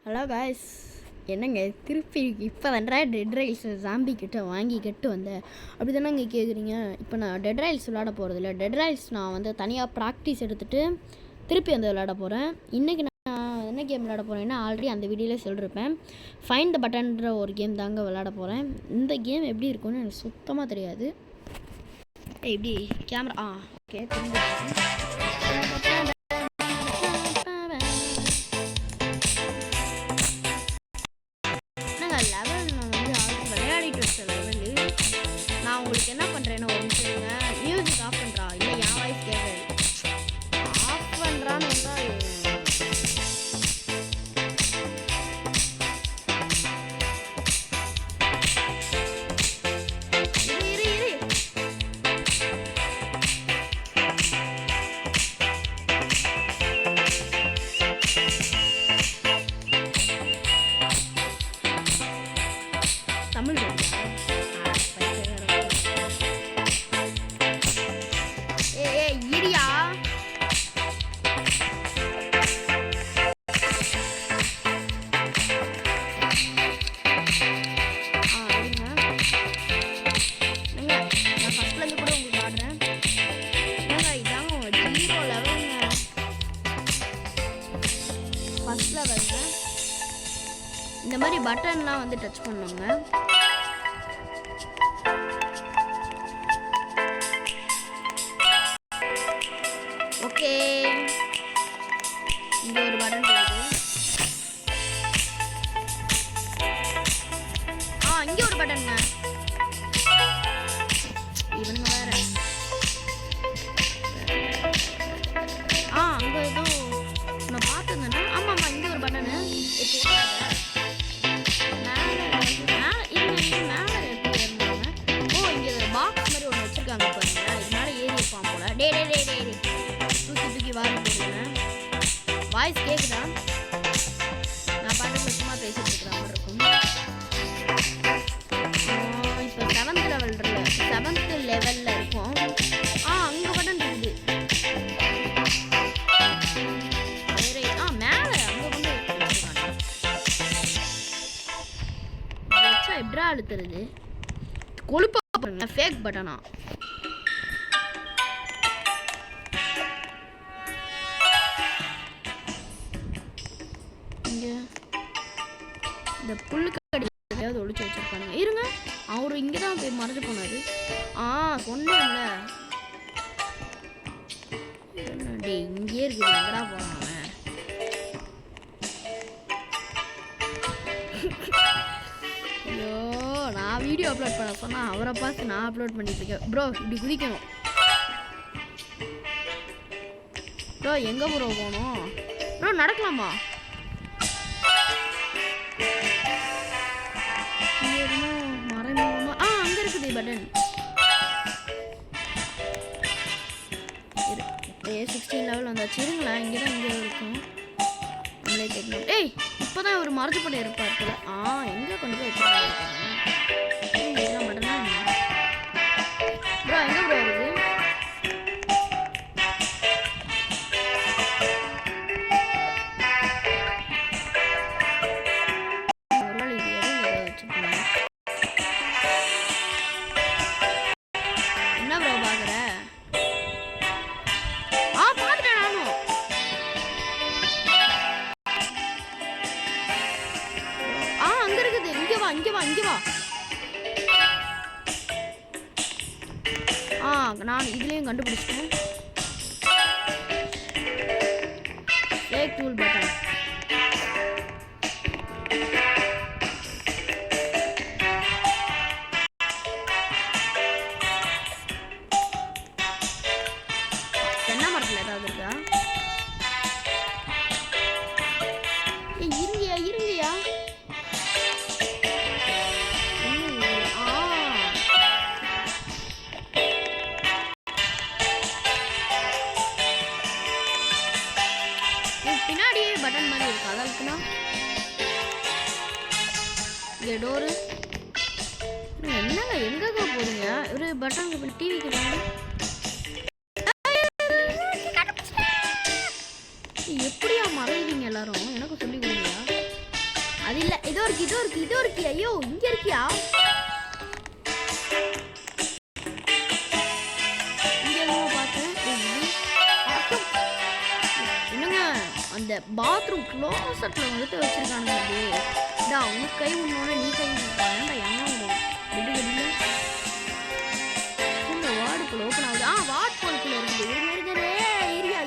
Hello guys, என்னங்க திருப்பி இப்போ தான்டா டெட் ரைல்ஸ் ஜாம்பி கிட்ட வாங்கிக்கிட்டு வந்தேன் அப்படி தானேங்க கேட்குறீங்க. இப்போ நான் டெட் ரைல்ஸ் விளாட போகிறதில்ல. டெட் ரைல்ஸ் நான் வந்து தனியாக ப்ராக்டிஸ் எடுத்துகிட்டு திருப்பி வந்து விளாட போகிறேன். இன்றைக்கி நான் என்ன கேம் விளாட போகிறேன்னா ஆல்ரெடி அந்த வீடியோவில் சொல்லியிருப்பேன். ஃபைண்ட் த பட்டன்ற ஒரு கேம் தாங்க விளாட போகிறேன். இந்த கேம் எப்படி இருக்குன்னு எனக்கு சுத்தமாக தெரியாது. எப்படி கேமரா ஓகே நான் உங்களுக்கு என்ன பண்ணுறேன்னா ஒரு நிமிஷம் மியூசிக் ஆஃப் பண்ணுறா இல்லை என் வாய்ஸ் கேட்குறது ஆஃப் பண்ணுறான்னு வந்தால் தமிழ் இந்த மாதிரி பட்டன்லாம் வந்து டச் பண்ணுங்க. ஓகே, இங்க ஒரு பட்டன் இருக்கு. இங்க ஒரு பட்டன்ங்க. இவனுங்க வேற. அங்க ஏதோ நான் பார்த்தேன்னா ஆமாம்மா இங்க ஒரு பட்டனு தூக்கி வாரி போடுங்க. வாய்ஸ் கேட்குதா? நான் பாட்டுக்கு சும்மா பேசிட்டு இருக்கிற மாதிரி இருக்கும். இப்போ 7th லெவலில் இருக்கும். அங்கே பட்டன் இருக்குது. மேலே அங்கே கொண்டு வச்சா எப்படா அழுத்துறது? கொழுப்பா பாருங்க, ஃபேக் பட்டனா. இந்த புல்லுக்கடி எதையாவது ஒழிச்சு வச்சிருப்பானுங்க. இருங்க, அவரு இங்கே தான் போய் மறைஞ்சு போனாரு. சொன்னேன்ல டே இங்கே இருக்குது. எங்கடா போனான்? ஐயோ, நான் வீடியோ அப்லோட் பண்ண சொன்னா அவரை பார்த்து நான் அப்லோட் பண்ணிட்டு இருக்கேன். ப்ரோ இப்படி குதிக்கணும். ப்ரோ எங்கே ப்ரோ போகணும்? ப்ரோ நடக்கலாமா? அங்க இருக்குது பட்டன். 16 லெவல் வந்தாச்சு. இருங்களா, இங்கதான் இங்கே இருக்கும். நம்மளே கேட்கணும். இப்போதான் ஒரு மறைச்சு போட்டு இருப்பார் போல. எங்க கொண்டு போய் வச்சிருக்காங்க பட்டனா? ப்ரோ எங்க ப்ரோ இருக்கு? இங்க வா. நான் இதுலயும் கண்டுபிடிச்சிட்டேன். Fake tool button. தென்னை மரத்துல ஏதாவது இருக்கா? இருங்கயா பின்னாடியே பட்டன் மாதிரி இருக்கு. அதற்குனா இங்கே டோரு. என்னங்க எங்க போறீங்க? ஒரு பட்டன் டிவிக்கு எப்படியா மறைவீங்க எல்லாரும்? எனக்கு சொல்லி கொடுங்க. அது இல்ல, இதோ இருக்கு. ஐயோ இங்க இருக்கியா? என்னங்க அந்த பாத்ரூம் க்ளோசெட்ல வந்துட்டு வச்சிருக்கானுங்க. உனக்கு கை உன்னோட நீ கை விடுறா விடு இந்த வார்டுக்குள்ள ஓப்பன் ஆகுது. வார்டு போலுக்குள்ள இருக்குது. இரியா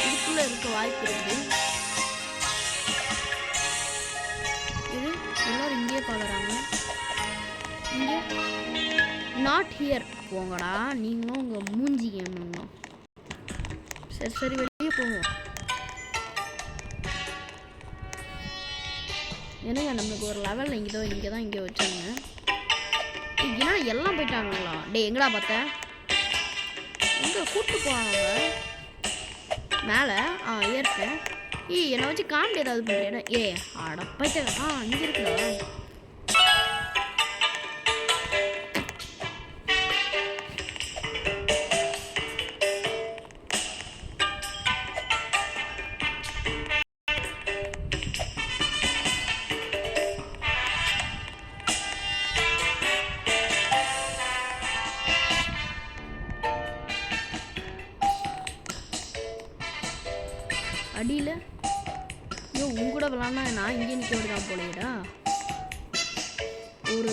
இதுக்குள்ள இருக்க வாய்ப்பு இருக்குது. இது எல்லாரும் இங்கே பார்க்குறாங்க. இங்கே நாட் ஹியர் போங்கடா. நீங்களும் உங்கள் மூஞ்சி கேமுங்க. சரி வெளியே போவோம். என்னங்க நம்மளுக்கு ஒரு லெவலில் இங்கே தான் வச்சாங்க. ஏன்னா எல்லாம் போயிட்டாங்களா? எங்கடா பார்த்தேன்? எங்கே கூப்பிட்டு போவாங்க மேலே? ஏற்பேன். என்னை வச்சு காமெடி ஏதாவது பண்ணுறேன். அடப்பாய்ச்சா. இங்கே இருக்குதா? அடியில் உங்கூட விளாட்னா நான் இங்கே நிற்க விடுதான் போலேடா. ஒரு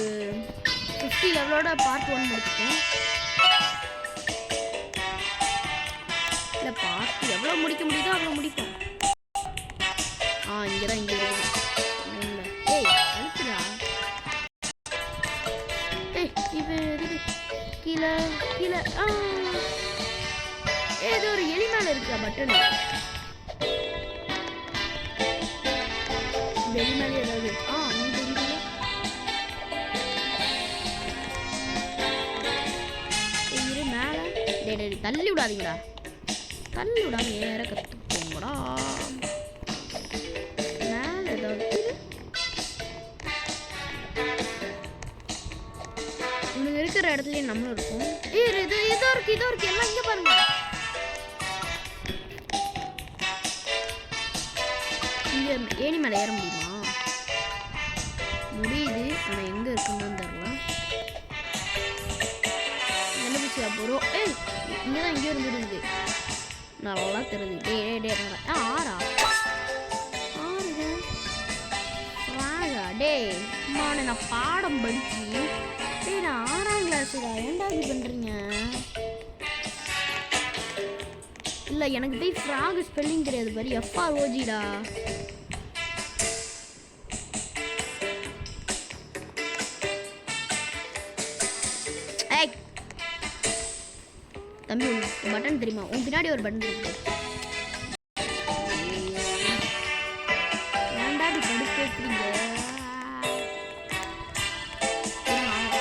50 லெவலோட பார்ட் 1 முடிச்சிட்டேன். இல்லை பார்ட் எவ்வளோ முடிக்க முடியுதோ அவ்வளோ முடிப்போம். இங்கே இருக்குது. அழுத்துடா. இது கீழே ஏதோ ஒரு எலி மேலே இருக்கா பட்டனு. எலி மேலே ஏதாவது மேலே தள்ளி விடாதீங்கடா. தள்ளி விடாம ஏற கற்றுக்கோங்கடா. மேலே ஏதாவது உனக்கு இருக்கிற இடத்துலயே நம்மளும் இருக்கும். இதோ இருக்கு எல்லாம் இங்கே பாருங்க. இங்கே ஏணி மேலே ஏற முடியுமா? முடியுது. ஆனால் எங்கே இருக்குன்னு தெரியல. நிலபிச்சியா போகிறோம். இங்கே தான் இங்கே இருந்துருக்குது. நல்லா தெரியுது. ஆறா நான் பாடம் படிச்சு நான் 6ஆம் கிளாஸுடா. ஏன்டா இது பண்ணுறீங்க? இல்லை எனக்கு ஃப்ராக் ஸ்பெல்லிங் தெரியாது பாரு. FROGடா. தம்பி பட்டன் தெரியுமா? உன் பின்னாடி ஒரு பட்டன் இருக்கு. ஏன்டா இப்படி படுப்பேற்றீங்க?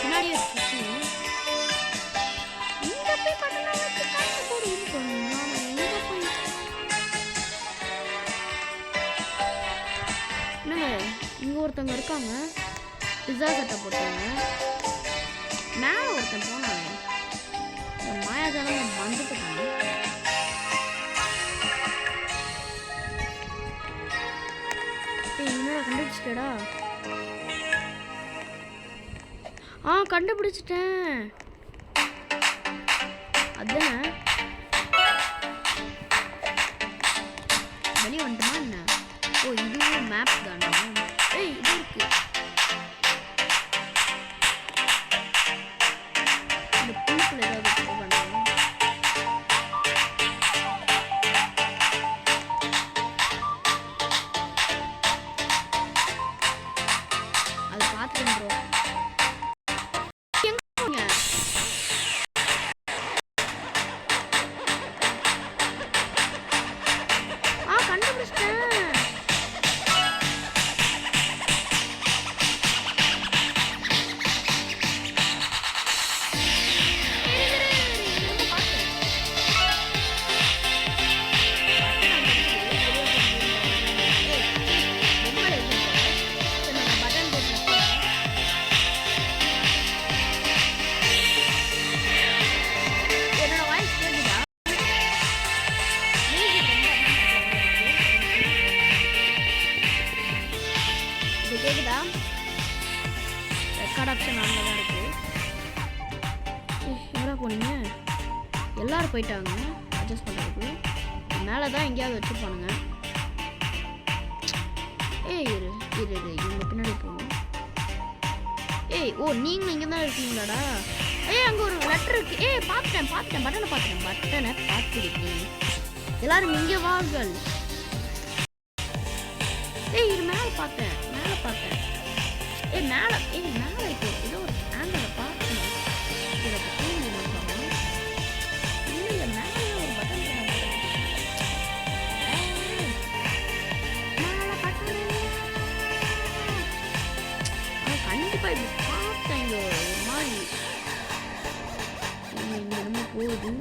பின்னாடி என்னங்க இங்க ஒருத்தவங்க இருக்காங்க. பிஸா சட்டை போட்டவங்க. மேலே ஒருத்தன் போனாங்க. மாயாஜாலம் வந்துட்டாங்க. என்னடா கண்டுபிடிச்சிட்டடா? கண்டுபிடிச்சிட்டேன். அதான் வெளியே வந்துட்டுமா என்ன? இதுவும் மேப் தானே. இது இருக்கு. இந்த புழுக்குள்ள ஏதாவது அதை பார்த்துட்டு எங்கடா போனீங்க? எல்லோரும் போயிட்டாங்க அட்ஜஸ்ட் பண்ணுறதுக்கு. மேலே தான் எங்கேயாவது வச்சுருப்பானுங்க. ஏய் இரு இரு இரு இவங்க பின்னாடி போகணும். ஏய் ஓ நீங்களும் இங்கே தான் இருக்கீங்களாடா? ஏய் அங்கே ஒரு லெட்டர் இருக்கு. ஏய் பார்த்துட்டேன் பட்டனை பார்த்துருக்கேன். எல்லாரும் இங்கே வார்கள். ஏய் இது மேலே பார்த்தேன். ஏய் மேலே இப்போ ஏதோ ஒரு ஆங்கிளை பார்த்தேன். இதை பற்றி இல்லை மேலே ஒரு பட்டன் மேலே பட்டன் கண்டிப்பாக இப்படி பார்த்தேன். இங்கே ஒரு மாதிரி இங்கே என்னமோ போகுது.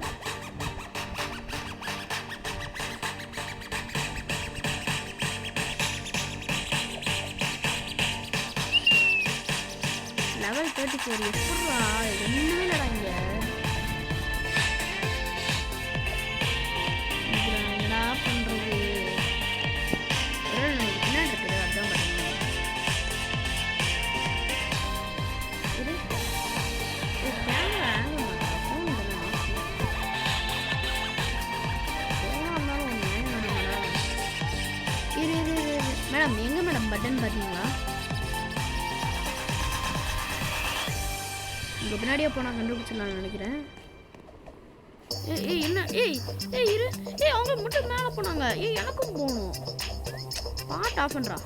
level 34 எப்படா ஒண்ணுமே இல்லடா இங்க. என்னடா பண்றது? என்ன இருக்குது அதான் பாருங்க. இது கேமரா ஆங்கிள் மாட்டோம். இரு மேடம் எங்க மேடம் பட்டன் பார்த்தீங்களா? இங்கே பின்னாடியே போனால் கண்டுபிடிச்சிடலாம்னு நினைக்கிறேன். ஏய் என்ன இரு அவங்க மட்டும் மேலே போனாங்க. எனக்கும் போகணும். பாட்டு ஆஃப் பண்ணுறா.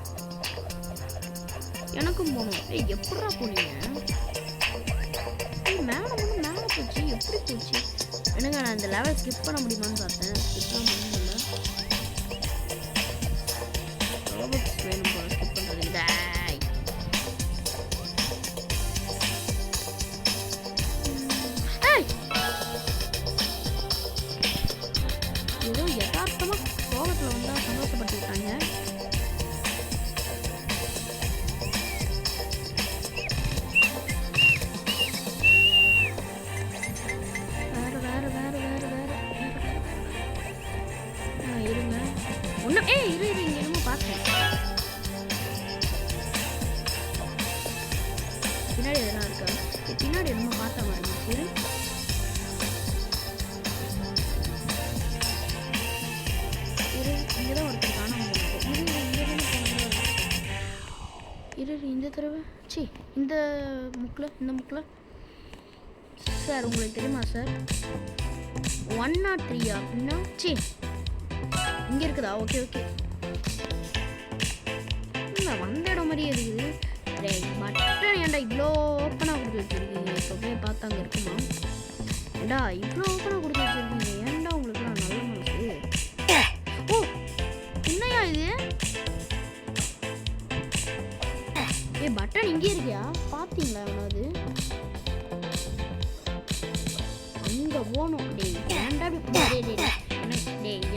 எனக்கும் போகணும். எப்படா போனீங்க? மேலே போச்சு. எப்படி போச்சு? எனக்கு நான் இந்த லெவல் ஸ்கிப் பண்ண முடியுமான்னு பார்த்தேன். ஸ்கிப்லாம் பண்ண முடியல. வேணும் போல ஸ்கிப் பண்ணுறது. ஏதோ யதார்த்தமாக கோபத்தில் வந்தால் சந்தோஷப்பட்டுருக்காங்க. வேறு இருங்க ஒன்றும் இரு இங்கே என்னமோ பார்த்தேன். பின்னாடி எதனா இருக்கா? பின்னாடி என்னமோ பார்த்த மாதிரி இரு. இங்கதான் ஒருத்தர் காணாம இரு இந்த தடவை இந்த முக்கில் சார் உங்களுக்கு தெரியுமா சார் 103 அப்படின்னா இங்கே இருக்குதா? ஓகே வந்த இடம் மாதிரியே இருக்குது. மட்டன் ஏன்டா இவ்வளோ ஓப்பனாக கொடுத்து வச்சுருக்கீங்க? இப்போ போய் பார்த்தா அங்கே இருக்குமா? ஏண்டா இவ்வளோ ஓப்பனாக கொடுத்து வச்சுருக்கீங்க? ஏன்டா உங்களுக்குலாம் நல்ல மனசு? ஓ என்னையா இது? பட்டன் இங்கே இருக்கியா? பார்த்தீங்களா? எவனாவது அங்கே போகணும். ஏன்டா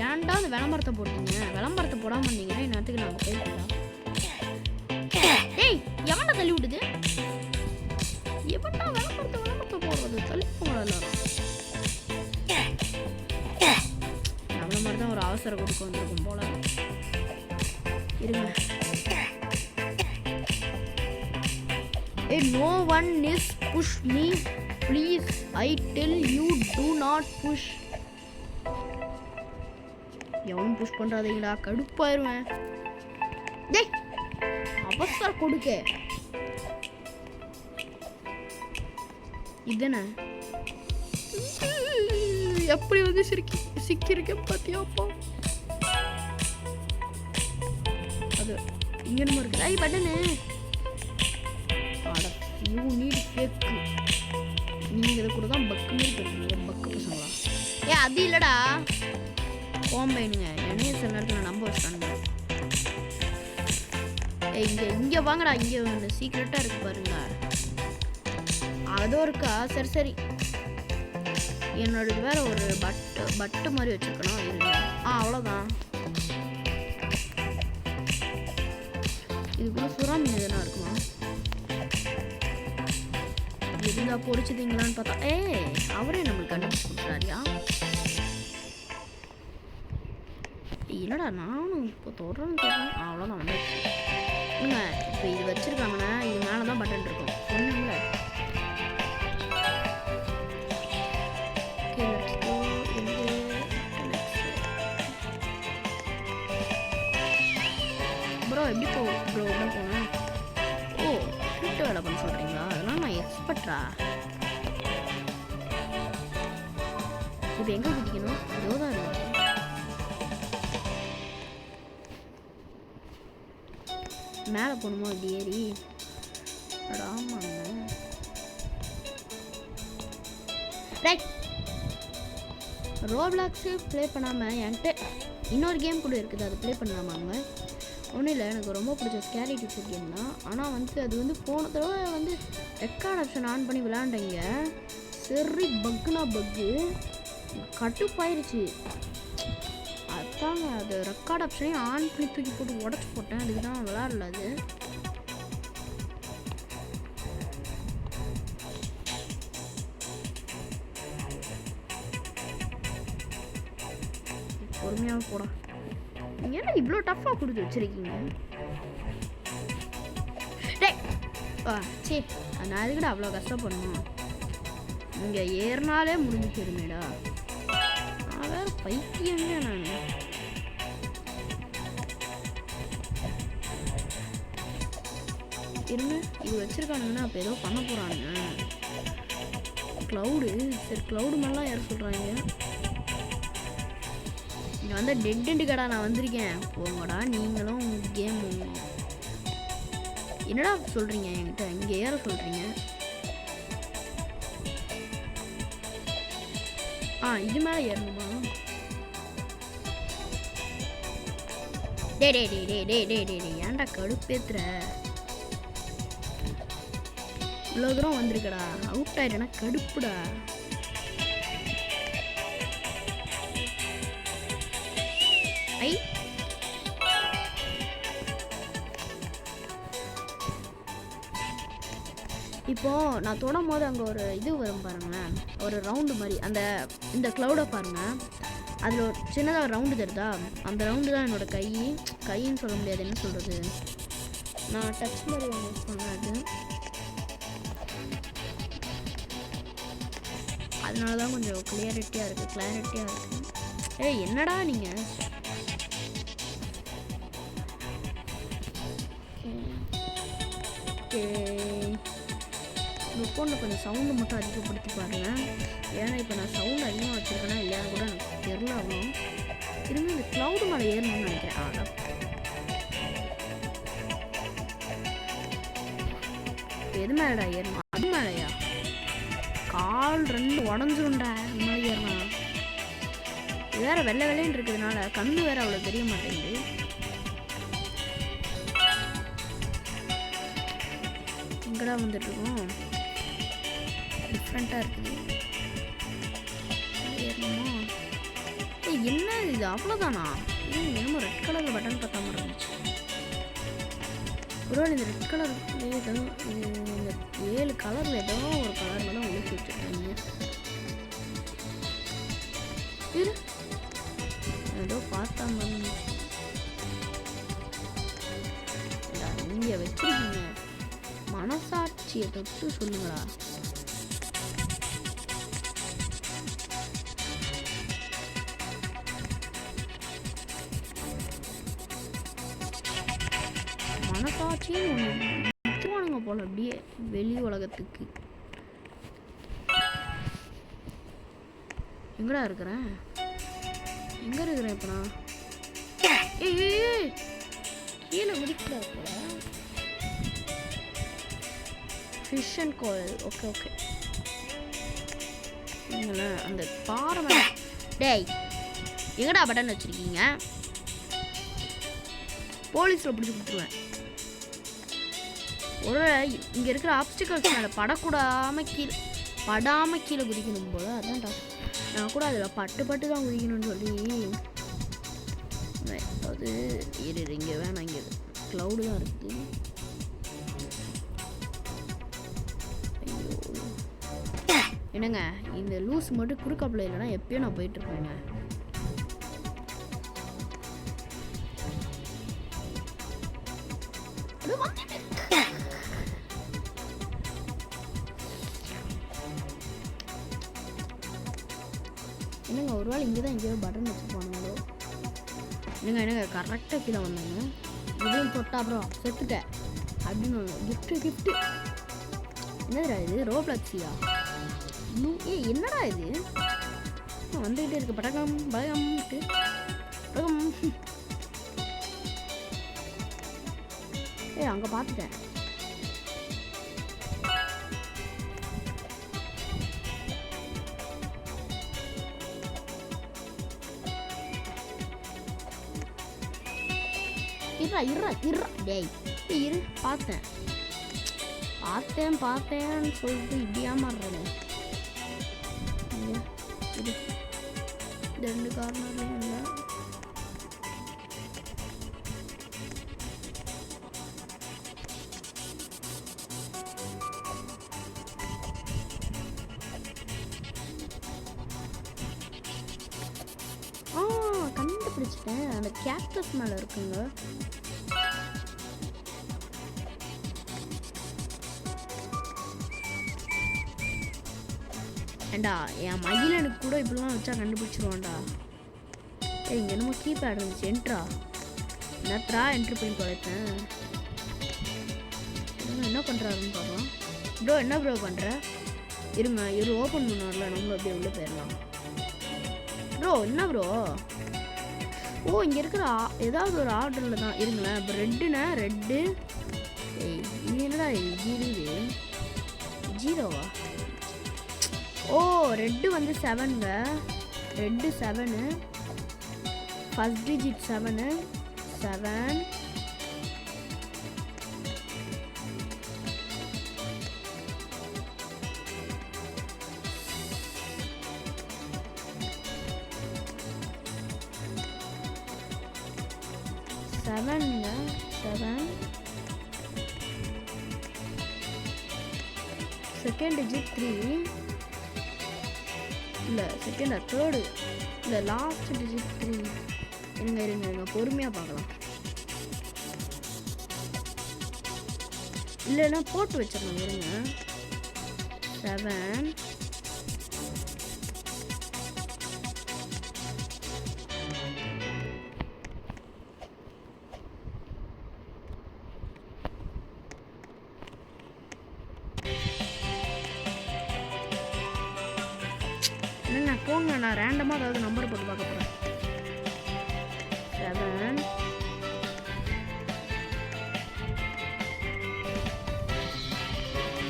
ஏன்டா அந்த விளம்பரத்தை போட்டீங்க? விளம்பரத்தை போடாமல் இருந்தீங்கன்னா என்னத்துக்கு நாங்கள் போயிருக்கோம். எவன்டா தள்ளி விடுது? எவன்டா விளம்பரத்தை போடுறது? தள்ளி போகலாம். நம்மள மாதிரி தான் ஒரு அவசரம் கொடுக்க வந்திருக்கும் போல. இருங்க. No one is push me please. I tell you do not push. எவனும் புஷ் பண்றாதீங்கடா, கடுப்பாயிருவேன். டேய் அவசரம் கொடுக்க. இதென்ன எப்படி வந்து சிக்கிருக்கேன் பாத்தியாப்பா? அது இங்க என்னமோ இருக்கு. ஐ பட்டனு யூ நீட் கேக்கு. நீங்கள் இதை கூட தான் பக்கு மாரி பண்ணுறீங்க. பக்கு பசங்களா? அது இல்லைடா கோம்பைனுங்க. என்னைய சில நேரத்தில் நம்ப வச்சானுங்க. இங்கே வாங்கடா. இங்கே ஒன்று சீக்ரெட்டாக இருக்கு பாருங்க. அதுவும் இருக்கா? சரி என்னோடது வேற ஒரு பட்டு மாதிரி வச்சுருக்கணும். இருங்க. அவ்வளோதான். இதுக்குள்ள சுறா மீன் எதுனா இருக்குமா? இருந்தா பொடிச்சதுங்களான்னு பார்த்தா அவரே நம்மளுக்கு கண்டுபிடிச்சு கொடுக்குறாரியா? இல்லைடா நானும் இப்போ தொடர்ந்து அவ்வளோதான் வந்துடுச்சு. இல்லைங்க இப்போ இது வச்சுருக்காங்கன்னா இது மேலே தான் பட்டன் இருக்கும். ஒன்றும் இல்லை. எப்படி ப்ரோ உள்ள போனேன்? ஓ கிரிப்டோ வேலை பண்ண சொல்கிறீங்களா? அதெல்லாம் நான் எக்ஸ்பர்ட்டா. இப்போ எங்கே குதிக்கணும்? இதோ தான் இருக்கு. மேலே போகணுமா அப்படி ஏறி? ஆமாங்க ரைட். ரோப்ளாக்ஸு ப்ளே பண்ணாமல் என்கிட்ட இன்னொரு கேம் கூட இருக்குது, அது ப்ளே பண்ணலாமாங்க? ஒன்றும் இல்லை, எனக்கு ரொம்ப பிடிச்ச ஸ்கேரி டிப்ஸ் கேம் தான். ஆனால் வந்து அது வந்து போன தடவை வந்து ரெக்கார்ட் ஆப்ஷன் ஆன் பண்ணி விளையாண்டீங்க, சரி பக்குனா பக்கு கட்டுப்பாயிருச்சு. அதாங்க அது ரெக்கார்ட் ஆப்ஷனையும் ஆன் பண்ணி தூக்கி போட்டு உடச்சி போட்டேன், அதுக்கு தான் விளையாடல. அது பொறுமையாக போடா. நீங்கள் என்ன இவ்வளோ டஃப்பாக கொடுத்து வச்சுருக்கீங்க? டே சே, நான் அதுக்கிட்ட அவ்வளோ கஷ்டப்படணும். இங்கே ஏறினாலே முடிஞ்சிருமேடா. நான் வேறு பைத்தியங்க. நான் இருங்க, இது வச்சுருக்கானுங்கன்னா அப்போ ஏதோ பண்ண போகிறானுங்க. க்ளவுடு, சரி க்ளவுடு மாதிரிலாம் யார் சொல்கிறாங்க? இங்கே வந்து டெட் கடா நான் வந்திருக்கேன். போங்கடா நீங்களும் கேம். என்னடா சொல்கிறீங்க என்கிட்ட? இங்கே ஏற சொல்கிறீங்க? இது மேலே ஏறணுமா? டே டே டே டே டே டே டே டே ஏன்டா கடுப்பேத்துற? இவ்வளோ தூரம் வந்திருக்கடா, அவுட் ஆயிடுனா கடுப்புடா. ஐ இப்போது நான் தொடும் போது அங்கே ஒரு இது வரும் பாருங்களேன், ஒரு ரவுண்டு மாதிரி. இந்த க்ளவுடை பாருங்கள், அதில் ஒரு சின்னதாக ஒரு ரவுண்டு தருதா, அந்த ரவுண்டு தான் என்னோடய கைன்னு சொல்ல முடியாது, என்ன சொல்கிறது, நான் டச் மாதிரி ஒன்று சொன்னேன். அதனால தான் கொஞ்சம் கிளியாரிட்டியாக இருக்குது. ஏய் என்னடா நீங்கள்? இந்த ஃபோனில் கொஞ்சம் சவுண்டு மட்டும் அதிகப்படுத்தி பாருங்கள். ஏன்னா இப்போ நான் சவுண்டு அதிகமாக வச்சுருக்கேன்னா இல்லையான்னு கூட எனக்கு தெரியல. அவ்வளோ திரும்பி இந்த க்ளவுடு மேலே ஏறணும்னு நினைக்கிறேன். அதான் எது மேலடா ஏறணும்? அது மேலேயா? கால் ரெண்டு உடஞ்சிருண்டா இந்த மாதிரி ஏறினா. இது வேறு வெள்ளை வெள்ளைன்னு இருக்கிறதுனால கண்ணு வேறு அவ்வளோ தெரிய மாட்டேங்குது. எங்கடா வந்துட்டுருக்கோம்? டிஃப்ரெண்ட்டாக இருக்குது. ஏறணுமா? என்ன இது அவ்வளோதானா? இது என்னமோ ரெட் கலரில் பட்டன் பார்த்தா மாதிரி இருந்துச்சு. ஒருவேளை இந்த ரெட் கலர் ஏதோ இந்த 7 கலரில் ஏதோ ஒரு கலரில் தான் ஒழிச்சு வச்சுருக்காங்க. இரு ஏதோ பார்த்தா மாதிரி இங்கே வச்சிருக்கீங்க. மனசாட்சியை தொட்டு சொல்லுங்களா? மனசாட்சின்னு ஒன்று விற்றுவானுங்க போல அப்படியே வெளி உலகத்துக்கு. எங்கடா இருக்கிறேன்? எங்கே இருக்கிறேன் இப்போ நான்? ஏய் கீழே குதிக்கல போல. ஃபிஷ் அண்ட் கோயில். ஓகே நீங்கள அந்த பாறை மேலே. டேய் எங்கடா பட்டன் வச்சுருக்கீங்க? போலீஸில் பிடிச்சி கொடுத்துருவேன். ஒரு இங்கே இருக்கிற ஆப்ஸ்டிக்கல்ஸ் மேலே படாமல் கீழே குதிக்கணும் போல. அதான்டா நான் கூட அதில் பட்டு தான் குதிக்கணும்னு சொல்லி. அது இங்கே வேணாம், இங்கே க்ளவுடு தான் இருக்குது. என்னங்க இந்த லூஸ் மட்டும் குறுக்காப்பில் இல்லைன்னா எப்பயும் நான் போயிட்டுருப்பேங்க. என்னங்க ஒரு வேளை இங்கே தான் எங்கேயோ பட்டன் வச்சுருப்பானுங்களோ? என்னங்க கரெக்டாக கீழே வந்தாங்க. இதையும் தொட்டா அப்புறம் செத்துட்டேன் அப்படின்னு கிஃப்ட்டு என்னதுடா இது ரோப்ளக்ஸியா என்னடா இது வந்துக்கிட்டே இருக்கு படகம் அங்கே பார்த்துட்டேன் இருறா டேய் இரு பார்த்தேன்னு சொல்லிட்டு இப்படியா மாறுறேன் இது 2 கார்னரும் இல்லை கண்டுபிடிச்சிட்டேன் அந்த கேக்டஸ் மேலே இருக்குங்க ஏண்டா என் மயிலனுக்கு கூட இப்படிலாம் வச்சா கண்டுபிடிச்சிருவான்டா இங்கே என்னமோ கீபேட் இருந்துச்சு என்ட்ரி பண்ணி தொலைத்தேன் என்ன பண்ணுறாருன்னு பார்க்கலாம் ப்ரோ என்ன ப்ரோ பண்ணுற இருங்க ஓப்பன் பண்ணார்ல நம்மளும் அப்படியே உள்ளே போயிடலாம் ப்ரோ என்ன ப்ரோ இங்கே இருக்கிற ஏதாவது ஒரு ஆர்டரில் தான் இருங்களேன் இப்போ ரெட்டு இது என்னடா இது ஜீரோவா ரெட்டு வந்து 7ங்க ரெட்டு 7 ஃபர்ஸ்ட் டிஜிட் 7 செகண்ட் டிஜிட் 3 இல்லை தேர்டு இல்லை லாஸ்ட் டிஜிட் 3 இருங்க பொறுமையாக பார்க்கலாம் இல்லைன்னா போட்டு வச்சிடலாம் இருங்க 7 போங்க நான் ரேண்டமாக ஏதாவது நம்பர் போட்டு பார்க்க போகிறேன் 7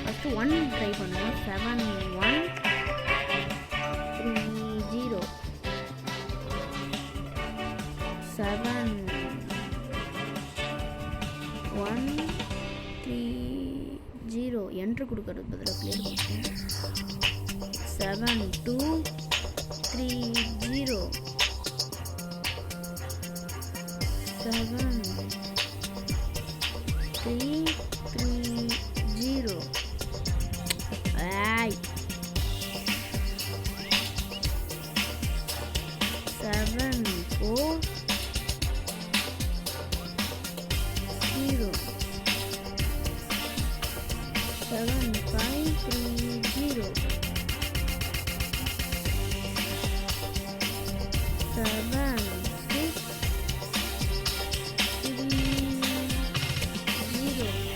ஃபஸ்ட்டு 1 ட்ரை பண்ணுவோம் 7 1 3 0 7 1 3 0 என்ட்ரு கொடுக்கறது பதிலாக பிளேயர் கொடுப்பேன் 7 2 3 0 7 3 3 0 7 4 0 7 5 3 0 7 6 3 0 7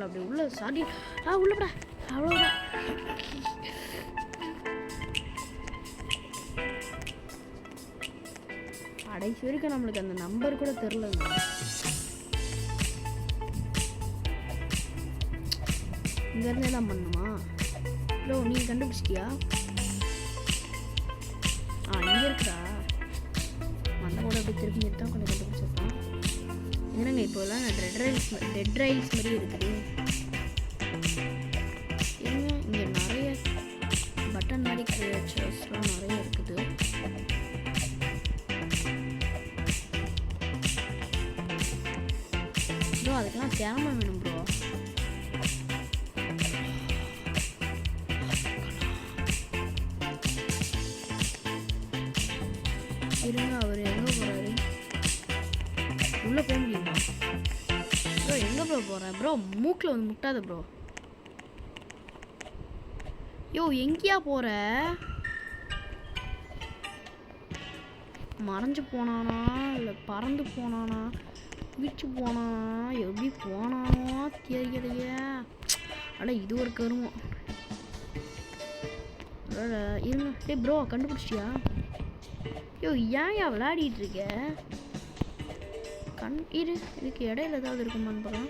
நல்லா அப்படி உள்ள சாடி உள்ளப்படா அவ்வளோதான். கடைசி வரைக்கும் நம்மளுக்கு அந்த நம்பர் கூட தெரிலங்க. இங்கேருந்து எல்லாம் பண்ணுமா ப்ரோ? நீங்கள் கண்டுபிடிச்சிட்டியா? இங்கே இருக்குதா? அந்த கூட அப்படி திருப்பி தான் கொஞ்சம் கண்டுபிடிச்சிருப்பான். என்னங்க இப்போலாம் டெட் ரைல்ஸ் மாதிரி இருக்குது. இங்கே நிறைய பட்டன் மாதிரி கிரியேச்சர்ஸ்லாம் நிறைய இருக்குது. ப்ரோ அதுக்கெல்லாம் கேமரா வேணும் ப்ரோ. இருங்க, அவர் எங்கே போகிறாரு? உள்ளே போக முடியுமா ப்ரோ? எங்கே ப்ரோ போகிறேன் ப்ரோ? மூக்கில் வந்து முட்டாத ப்ரோ. யோ எங்கேயா போகிற? மறைஞ்சு போனானா இல்லை பறந்து போனானா வீச்சு போனானா எப்படி போனானோ தெரியலையே. அட இது ஒரு கருமம். இருங்க. டேய் ப்ரோ கண்டுபிடிச்சிட்டியா? யோ ஏன்யா விளையாடிட்டு இருக்க? இதுக்கு இடையில ஏதாவது இருக்குமான்னு பார்க்கலாம்.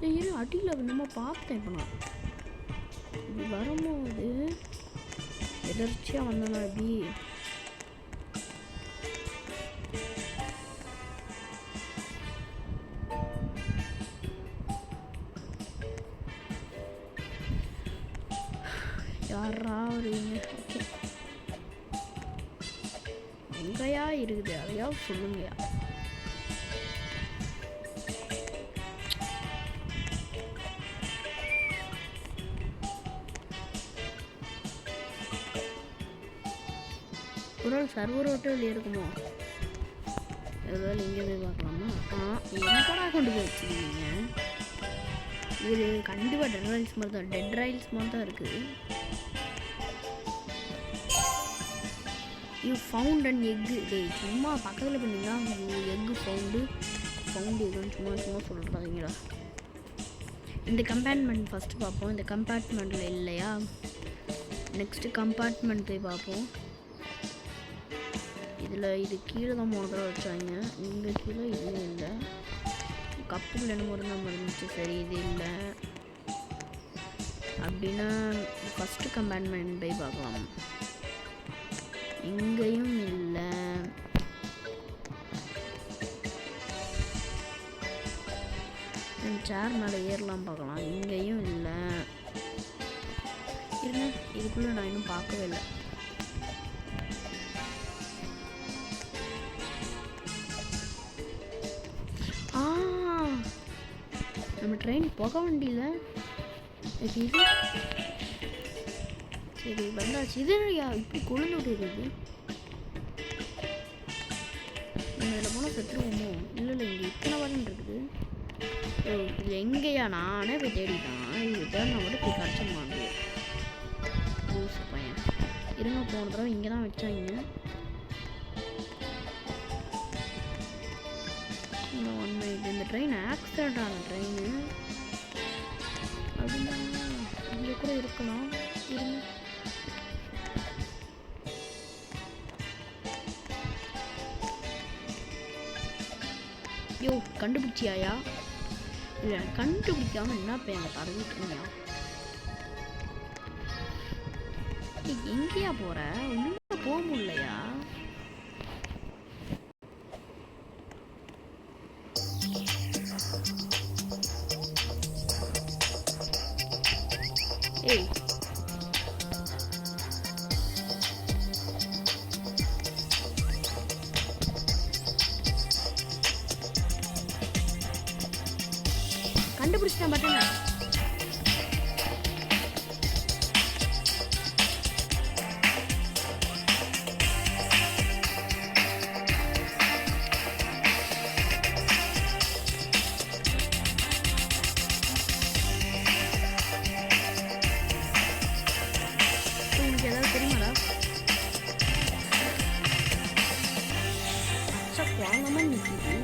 இரு அடியில் என்னமோ பார்த்தேன். இப்போ நான் இப்படி வரும்போது எதர்ச்சியாக வந்தேன்னா எப்படி? யாரா வருவீங்க? ஓகே எங்கயா இருக்குது அதையா சொல்லுங்கயா. ஒரு நாள் சர்வர் ஹோட்டல் இருக்குமோ? ஒருவேளை இங்கே போய் பார்க்கலாமா? எங்கடா கொண்டு போய் வச்சுருக்கீங்க? இது கண்டிப்பாக டெட் ரைல்ஸ் மாதிரி தான். டெட் ரைல்ஸ் மாதிரி தான் இருக்குது. You found and egg. டேய் சும்மா பக்கத்தில் பண்ணிங்கன்னா எக்கு ஃபவுண்டு எக்குன்னு சும்மா சொல்கிறாதீங்களா. இந்த கம்பார்ட்மெண்ட் ஃபஸ்ட்டு பார்ப்போம். இந்த கம்பார்ட்மெண்ட்டில் இல்லையா? நெக்ஸ்ட்டு கம்பார்ட்மெண்ட் போய் பார்ப்போம். இது கீழே தான் மோதிரம் வச்சாங்க. இங்கே கீழே இதுவும் இல்லை. கப்புகள் என்ன மருந்து தான் இருந்துச்சு. சரி இது இல்லை அப்படின்னா ஃபஸ்ட்டு கம்பார்ட்மெண்ட் போய் பார்க்கலாம். இங்கேயும் இல்லை. சேர் மேலே ஏறலாம் பார்க்கலாம். இங்கேயும் இல்லை. இருங்க இதுக்குள்ளே நான் இன்னும் பார்க்கவே இல்லை. நம்ம ட்ரெயின் போக வண்டியில் இது சரி வந்தாச்சு. இது இப்படி கொழுந்து விட்டுருக்குது. நம்ம இதில் போனால் செத்துருவோமோ? இல்லை இங்கே இத்தனை வரன் இருக்குது. இது எங்கேயா? நானே போய் தேடிட்டான். இதுதான் நான் மட்டும் போய் கரைச்ச மாட்டேன். லூசு பையன். இருங்க போன தடவை இங்கே தான் வச்சாங்க. இந்த ட்ரெயின் ஆக்சிடென்ட் ஆன ட்ரெயின் அப்படின்னா இங்கே கூட இருக்கலாம். இருங்க யோ கண்டுபிடிச்சியாயா? இல்லை கண்டுபிடிக்காம என்ன போய் அங்கே பறந்துட்டுருங்க. எங்கேயா போகிற? ஒன்றும் போக முடியலையா? ஏய் கண்டுபிடிச்சிட்டேன் பட்டன. உங்களுக்கு ஏதாவது தெரியுமாடா? அச்சா குவாங்கம்மா நிற்கிது.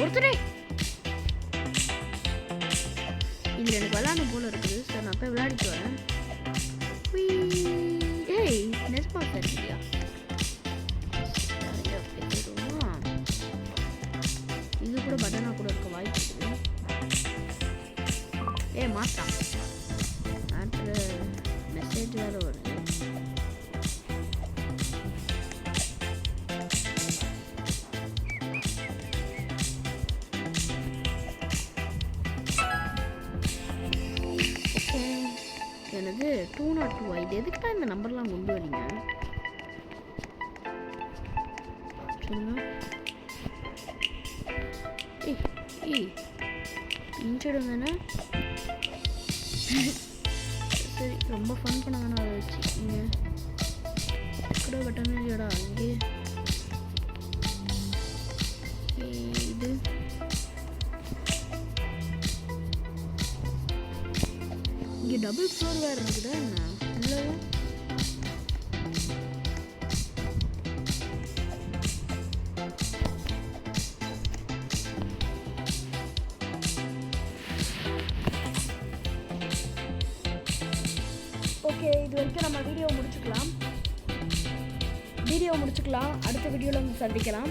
ஒருத்தரே இதில் எனக்கு விளையாடணும் போல இருக்குது. சார் நான் போய் விளையாடிட்டு வரேன். ஏய் நெஸ்பா சார் இல்லையா? இது கூட பட்டனாக கூட இருக்க வாய்ப்பு இருக்குது. மாட்டான் ஆட்டில் மெசேஜ் வேறு வருது. எனக்கு 202 இது எதுக்குடா இந்த நம்பர்லாம் கொண்டு வரீங்க சொல்லுங்க. இன்சைடு தானே? சரி ரொம்ப ஃபன் பண்ண வேணாம். அதை வச்சு இங்கே கூட பட்டனே இல்லையாடா இங்கே. இது இங்கே டபுள் ஃப்ளோர் வேறு இருக்குதா என்ன? இல்லை ஓகே, இது வரைக்கும் நம்ம வீடியோ முடிச்சுக்கலாம். அடுத்த வீடியோவில் வந்து சந்திக்கலாம்.